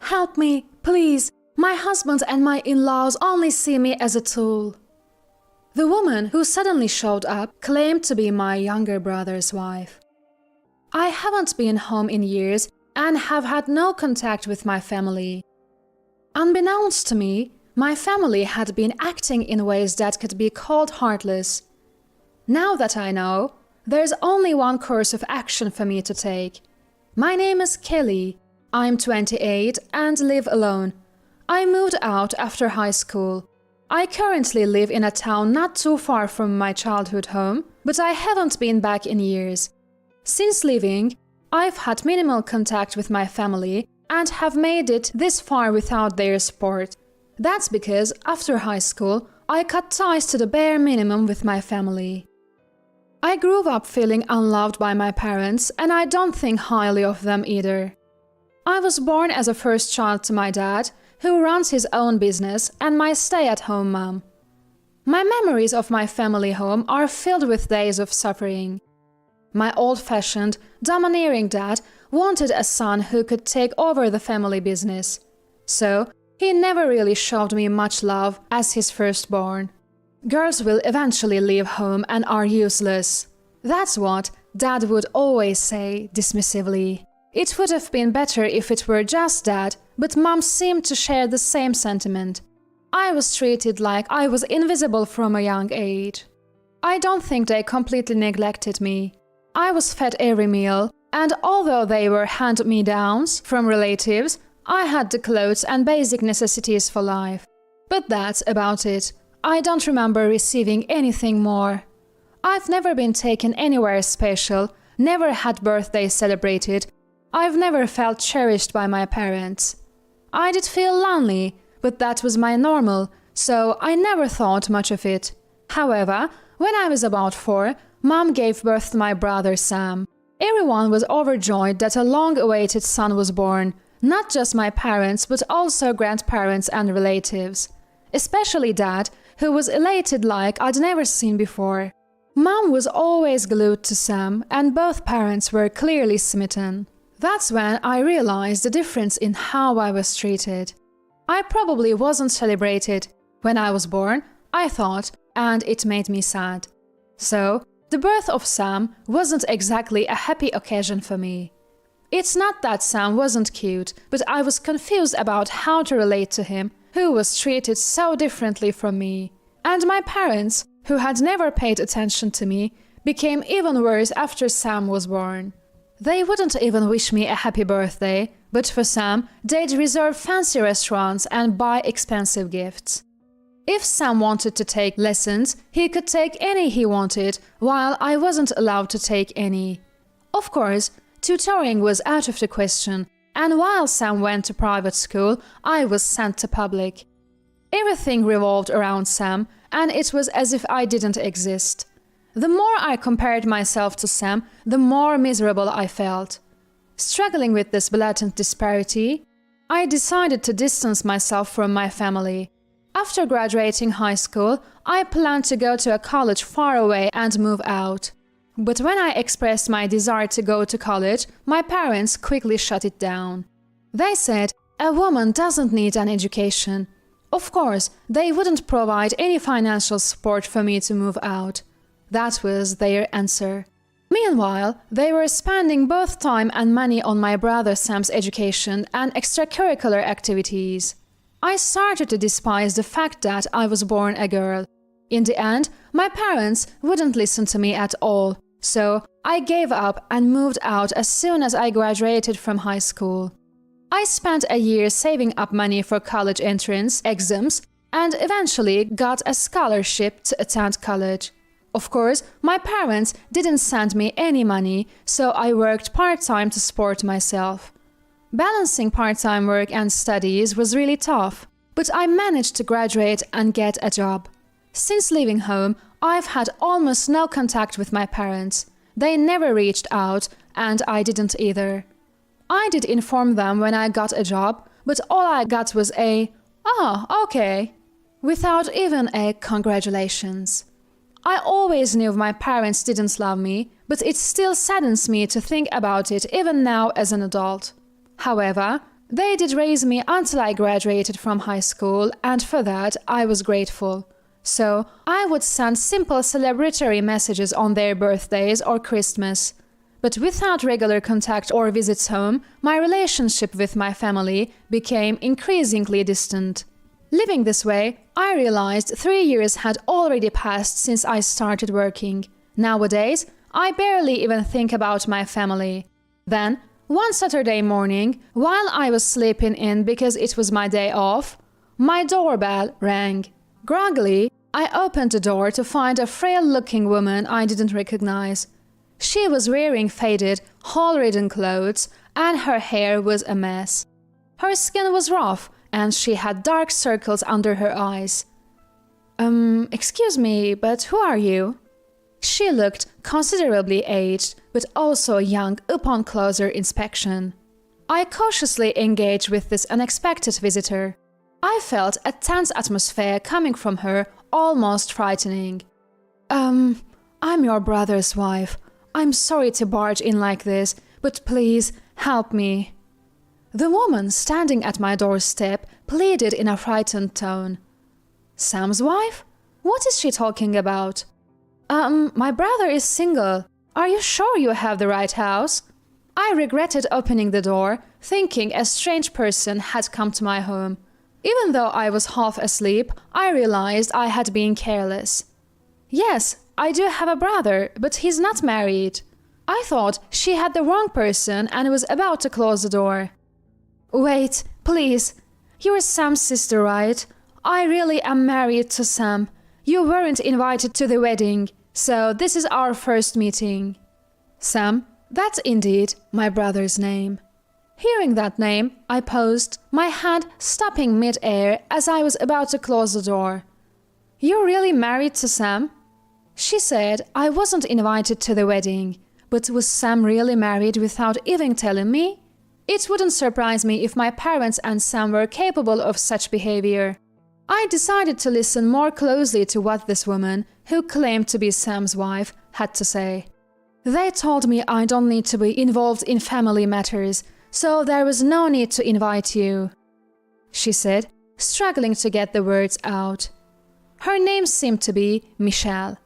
Help me, please. My husband and my in-laws only see me as a tool." The woman who suddenly showed up claimed to be my younger brother's wife. I haven't been home in years and have had no contact with my family. Unbeknownst to me, my family had been acting in ways that could be called heartless. Now that I know, there's only one course of action for me to take. My name is Kelly. I'm 28 and live alone. I moved out after high school. I currently live in a town not too far from my childhood home, but I haven't been back in years. Since leaving, I've had minimal contact with my family and have made it this far without their support. That's because after high school, I cut ties to the bare minimum with my family. I grew up feeling unloved by my parents, and I don't think highly of them either. I was born as a first child to my dad, who runs his own business, and my stay-at-home mom. My memories of my family home are filled with days of suffering. My old-fashioned, domineering dad wanted a son who could take over the family business. So, he never really showed me much love as his firstborn. Girls will eventually leave home and are useless. That's what Dad would always say dismissively. It would have been better if it were just Dad, but Mom seemed to share the same sentiment. I was treated like I was invisible from a young age. I don't think they completely neglected me. I was fed every meal, and although they were hand-me-downs from relatives, I had the clothes and basic necessities for life. But that's about it. I don't remember receiving anything more. I've never been taken anywhere special, never had birthdays celebrated. I've never felt cherished by my parents. I did feel lonely, but that was my normal, so I never thought much of it. However, when I was about 4, Mom gave birth to my brother Sam. Everyone was overjoyed that a long-awaited son was born, not just my parents, but also grandparents and relatives. Especially Dad, who was elated like I'd never seen before. Mom was always glued to Sam, and both parents were clearly smitten. That's when I realized the difference in how I was treated. I probably wasn't celebrated. When I was born, I thought, and it made me sad. So, the birth of Sam wasn't exactly a happy occasion for me. It's not that Sam wasn't cute, but I was confused about how to relate to him, who was treated so differently from me. And my parents, who had never paid attention to me, became even worse after Sam was born. They wouldn't even wish me a happy birthday, but for Sam, they'd reserve fancy restaurants and buy expensive gifts. If Sam wanted to take lessons, he could take any he wanted, while I wasn't allowed to take any. Of course, tutoring was out of the question, and while Sam went to private school, I was sent to public. Everything revolved around Sam, and it was as if I didn't exist. The more I compared myself to Sam, the more miserable I felt. Struggling with this blatant disparity, I decided to distance myself from my family. After graduating high school, I planned to go to a college far away and move out. But when I expressed my desire to go to college, my parents quickly shut it down. They said a woman doesn't need an education. Of course, they wouldn't provide any financial support for me to move out. That was their answer. Meanwhile, they were spending both time and money on my brother Sam's education and extracurricular activities. I started to despise the fact that I was born a girl. In the end, my parents wouldn't listen to me at all. So, I gave up and moved out as soon as I graduated from high school. I spent a year saving up money for college entrance exams and eventually got a scholarship to attend college. Of course, my parents didn't send me any money, so I worked part-time to support myself. Balancing part-time work and studies was really tough, but I managed to graduate and get a job. Since leaving home, I've had almost no contact with my parents. They never reached out, and I didn't either. I did inform them when I got a job, but all I got was a, "Oh, okay," without even a "congratulations." I always knew my parents didn't love me, but it still saddens me to think about it even now as an adult. However, They did raise me until I graduated from high school, and for that I was grateful. So I would send simple celebratory messages on their birthdays or Christmas. But without regular contact or visits home, my relationship with my family became increasingly distant. Living this way, I realized 3 years had already passed since I started working. Nowadays, I barely even think about my family. Then, one Saturday morning, while I was sleeping in because it was my day off, my doorbell rang. Groggily, I opened the door to find a frail-looking woman I didn't recognize. She was wearing faded, hole-ridden clothes, and her hair was a mess. Her skin was rough, and she had dark circles under her eyes. Excuse me, but who are you?" She looked considerably aged, but also young upon closer inspection. I cautiously engaged with this unexpected visitor. I felt a tense atmosphere coming from her, almost frightening. I'm your brother's wife. I'm sorry to barge in like this, but please help me." The woman standing at my doorstep pleaded in a frightened tone. "Sam's wife? What is she talking about?" My brother is single. Are you sure you have the right house?" I regretted opening the door, thinking a strange person had come to my home. Even though I was half asleep, I realized I had been careless. "Yes, I do have a brother, but he's not married." I thought she had the wrong person and was about to close the door. "Wait, please. You're Sam's sister, right? I really am married to Sam. You weren't invited to the wedding, so this is our first meeting." Sam, that's indeed my brother's name. Hearing that name, I paused, my hand stopping mid-air as I was about to close the door. "You're really married to Sam?" She said I wasn't invited to the wedding, but was Sam really married without even telling me? It wouldn't surprise me if my parents and Sam were capable of such behavior. I decided to listen more closely to what this woman, who claimed to be Sam's wife, had to say. "They told me I don't need to be involved in family matters, so there was no need to invite you," she said, struggling to get the words out. Her name seemed to be Michelle.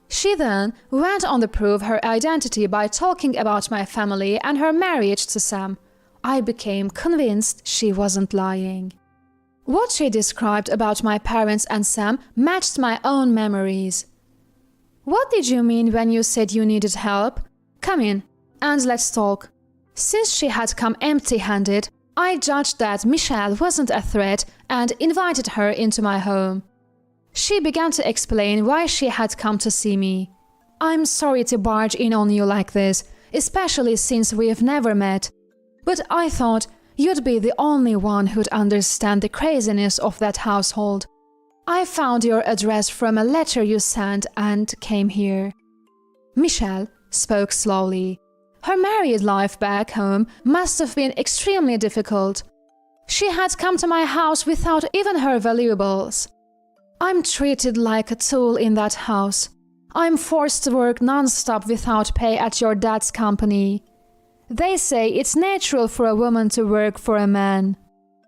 She then went on to prove her identity by talking about my family and her marriage to Sam. I became convinced she wasn't lying. What she described about my parents and Sam matched my own memories. "What did you mean when you said you needed help? Come in, and let's talk." Since she had come empty-handed, I judged that Michelle wasn't a threat and invited her into my home. She began to explain why she had come to see me. "I'm sorry to barge in on you like this, especially since we've never met. But I thought you'd be the only one who'd understand the craziness of that household. I found your address from a letter you sent and came here." Michelle spoke slowly. Her married life back home must have been extremely difficult. She had come to my house without even her valuables. "I'm treated like a tool in that house. I'm forced to work non-stop without pay at your dad's company. They say it's natural for a woman to work for a man.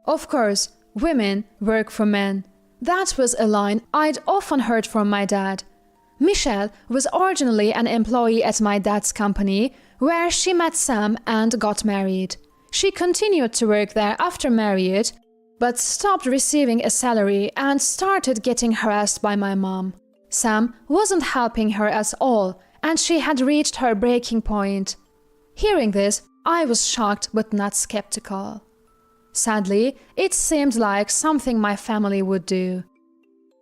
Of course, women work for men. That was a line I'd often heard from my dad. Michelle was originally an employee at my dad's company, where she met Sam and got married. She continued to work there after marriage, but stopped receiving a salary and started getting harassed by my mom. Sam wasn't helping her at all, and she had reached her breaking point. Hearing this, I was shocked but not skeptical. Sadly, it seemed like something my family would do.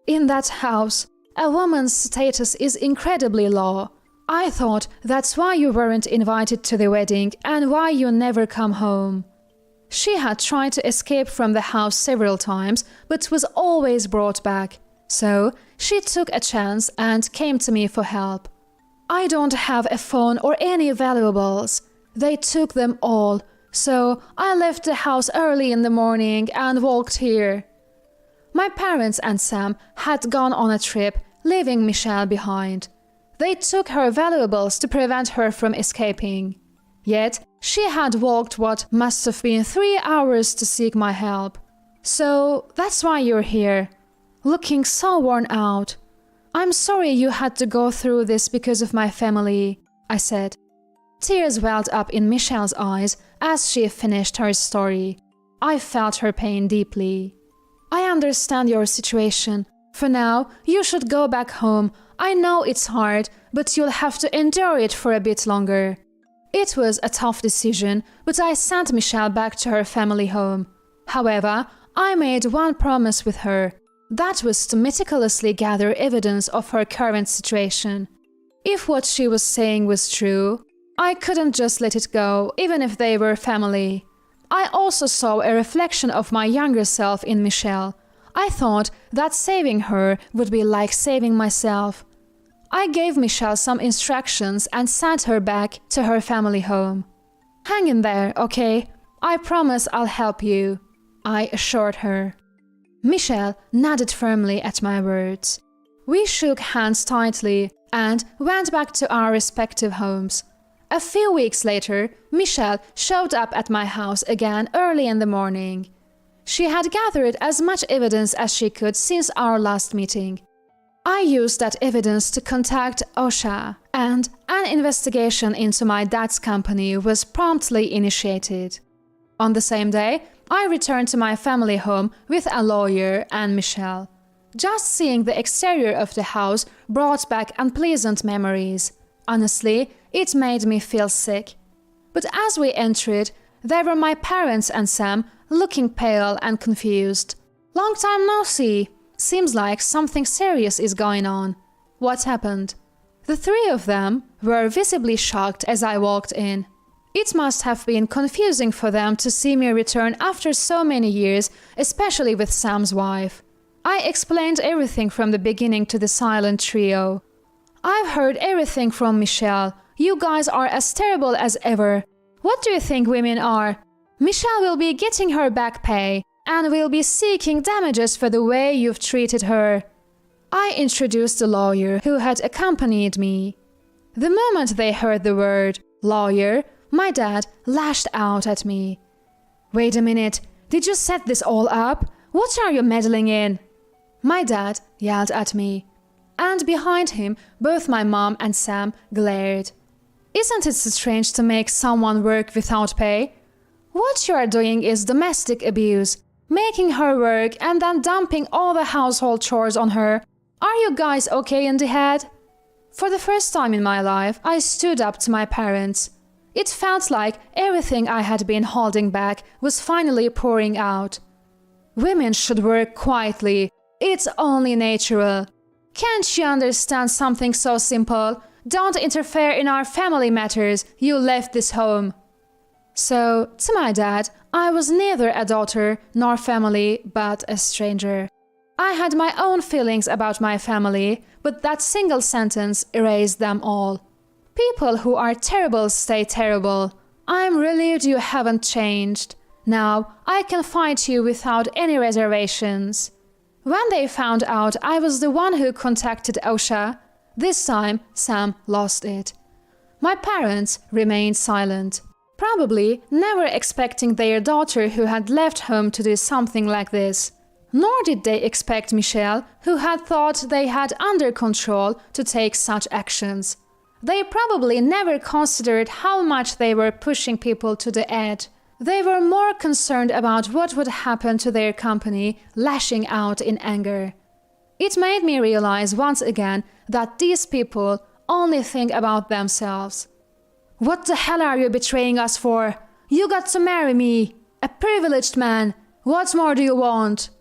In that house, a woman's status is incredibly low. I thought that's why you weren't invited to the wedding and why you never come home. She had tried to escape from the house several times, but was always brought back. So she took a chance and came to me for help. I don't have a phone or any valuables. They took them all, so I left the house early in the morning and walked here. My parents and Sam had gone on a trip, leaving Michelle behind. They took her valuables to prevent her from escaping. Yet, She had walked what must have been 3 hours to seek my help. So that's why you're here, looking so worn out. I'm sorry you had to go through this because of my family, I said. Tears welled up in Michelle's eyes as she finished her story. I felt her pain deeply. I understand your situation. For now, you should go back home. I know it's hard, but you'll have to endure it for a bit longer. It was a tough decision, but I sent Michelle back to her family home. However, I made one promise with her. That was to meticulously gather evidence of her current situation. If what she was saying was true, I couldn't just let it go, even if they were family. I also saw a reflection of my younger self in Michelle. I thought that saving her would be like saving myself. I gave Michelle some instructions and sent her back to her family home. Hang in there, okay? I promise I'll help you, I assured her. Michelle nodded firmly at my words. We shook hands tightly and went back to our respective homes. A few weeks later, Michelle showed up at my house again early in the morning. She had gathered as much evidence as she could since our last meeting. I used that evidence to contact OSHA, and an investigation into my dad's company was promptly initiated. On the same day, I returned to my family home with a lawyer and Michelle. Just seeing the exterior of the house brought back unpleasant memories. Honestly, it made me feel sick. But as we entered, there were my parents and Sam, looking pale and confused. Long time no see. Seems like something serious is going on. What happened? The three of them were visibly shocked as I walked in. It must have been confusing for them to see me return after so many years, especially with Sam's wife. I explained everything from the beginning to the silent trio. I've heard everything from Michelle. You guys are as terrible as ever. What do you think women are? Michelle will be getting her back pay and will be seeking damages for the way you've treated her. I introduced the lawyer who had accompanied me. The moment they heard the word lawyer, my dad lashed out at me. Wait a minute, did you set this all up? What are you meddling in? My dad yelled at me, and behind him both my mom and Sam glared. Isn't it strange to make someone work without pay? What you are doing is domestic abuse, making her work and then dumping all the household chores on her. Are you guys okay in the head? For the first time in my life, I stood up to my parents. It felt like everything I had been holding back was finally pouring out. Women should work quietly. It's only natural. Can't you understand something so simple? Don't interfere in our family matters. You left this home. So, to my dad, I was neither a daughter nor family, but a stranger. I had my own feelings about my family, but that single sentence erased them all. People who are terrible stay terrible. I'm relieved you haven't changed. Now, I can fight you without any reservations. When they found out I was the one who contacted OSHA, this time Sam lost it. My parents remained silent, probably never expecting their daughter who had left home to do something like this. Nor did they expect Michelle, who had thought they had under control, to take such actions. They probably never considered how much they were pushing people to the edge. They were more concerned about what would happen to their company, lashing out in anger. It made me realize once again that these people only think about themselves. What the hell are you betraying us for? You got to marry me, a privileged man. What more do you want?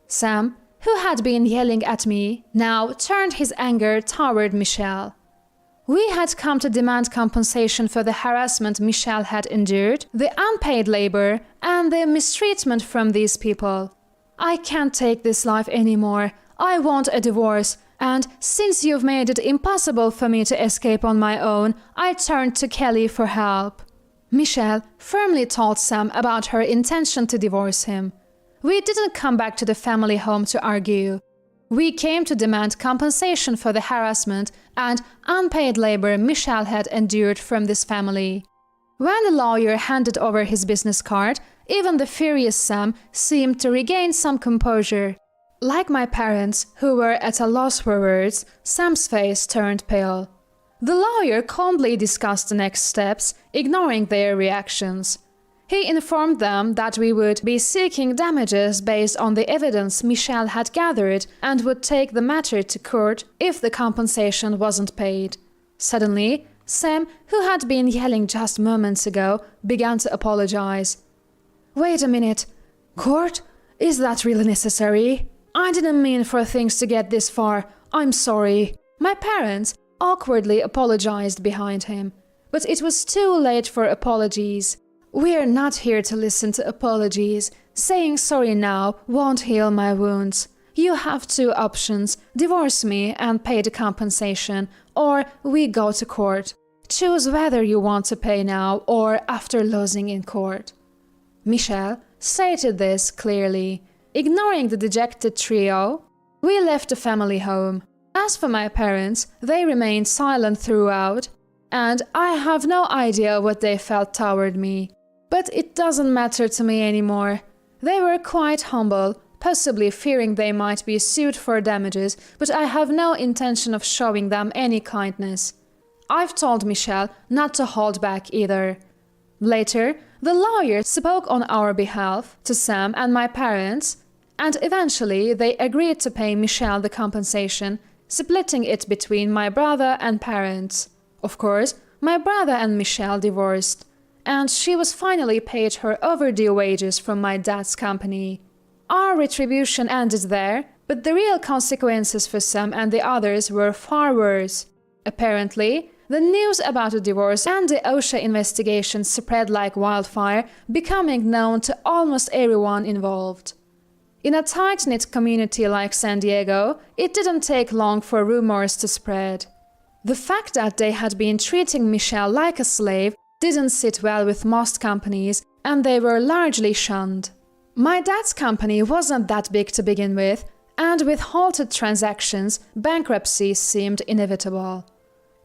Sam, who had been yelling at me, now turned his anger toward Michelle. We had come to demand compensation for the harassment Michelle had endured, the unpaid labor, and the mistreatment from these people. I can't take this life anymore. I want a divorce, and since you've made it impossible for me to escape on my own, I turned to Kelly for help. Michelle firmly told Sam about her intention to divorce him. We didn't come back to the family home to argue. We came to demand compensation for the harassment and unpaid labor Michelle had endured from this family. When the lawyer handed over his business card, even the furious Sam seemed to regain some composure. Like my parents, who were at a loss for words, Sam's face turned pale. The lawyer calmly discussed the next steps, ignoring their reactions. He informed them that we would be seeking damages based on the evidence Michelle had gathered and would take the matter to court if the compensation wasn't paid. Suddenly, Sam, who had been yelling just moments ago, began to apologize. "Wait a minute. Court? Is that really necessary? I didn't mean for things to get this far. I'm sorry." My parents awkwardly apologized behind him, but it was too late for apologies. "We're not here to listen to apologies. Saying sorry now won't heal my wounds. You have two options: divorce me and pay the compensation, or we go to court. Choose whether you want to pay now or after losing in court." Michelle stated this clearly. Ignoring the dejected trio, we left the family home. As for my parents, they remained silent throughout, and I have no idea what they felt toward me. But it doesn't matter to me anymore. They were quite humble, possibly fearing they might be sued for damages, but I have no intention of showing them any kindness. I've told Michelle not to hold back either. Later, the lawyer spoke on our behalf to Sam and my parents, and eventually they agreed to pay Michelle the compensation, splitting it between my brother and parents. Of course, my brother and Michelle divorced, and she was finally paid her overdue wages from my dad's company. Our retribution ended there, but the real consequences for Sam and the others were far worse. Apparently, the news about the divorce and the OSHA investigation spread like wildfire, becoming known to almost everyone involved. In a tight-knit community like San Diego, it didn't take long for rumors to spread. The fact that they had been treating Michelle like a slave didn't sit well with most companies, and they were largely shunned. My dad's company wasn't that big to begin with, and with halted transactions, bankruptcy seemed inevitable.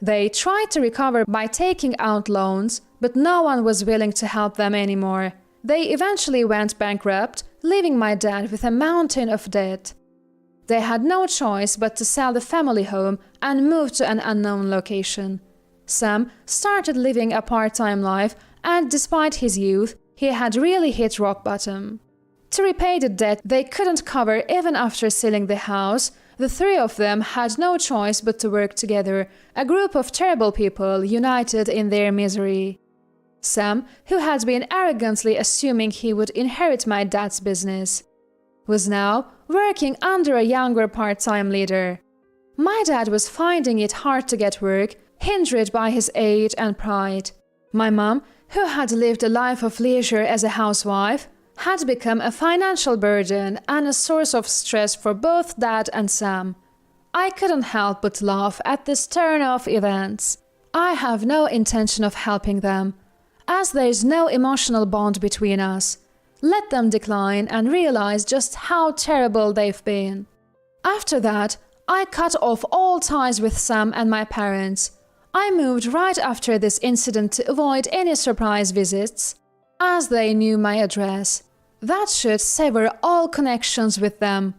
They tried to recover by taking out loans, but no one was willing to help them anymore. They eventually went bankrupt, leaving my dad with a mountain of debt. They had no choice but to sell the family home and move to an unknown location. Sam started living a part-time life, and despite his youth, he had really hit rock bottom. To repay the debt they couldn't cover even after selling the house, the three of them had no choice but to work together, a group of terrible people united in their misery. Sam, who had been arrogantly assuming he would inherit my dad's business, was now working under a younger part-time leader. My dad was finding it hard to get work, hindered by his age and pride. My mom, who had lived a life of leisure as a housewife, had become a financial burden and a source of stress for both Dad and Sam. I couldn't help but laugh at this turn of events. I have no intention of helping them, as there is no emotional bond between us. Let them decline and realize just how terrible they've been. After that, I cut off all ties with Sam and my parents. I moved right after this incident to avoid any surprise visits, as they knew my address. That should sever all connections with them.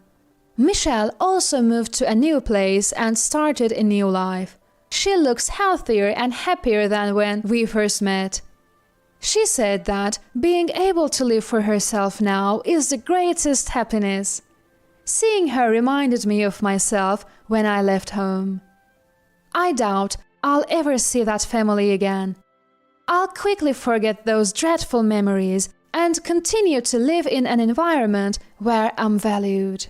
Michelle also moved to a new place and started a new life. She looks healthier and happier than when we first met. She said that being able to live for herself now is the greatest happiness. Seeing her reminded me of myself when I left home. I doubt I'll ever see that family again. I'll quickly forget those dreadful memories and continue to live in an environment where I'm valued.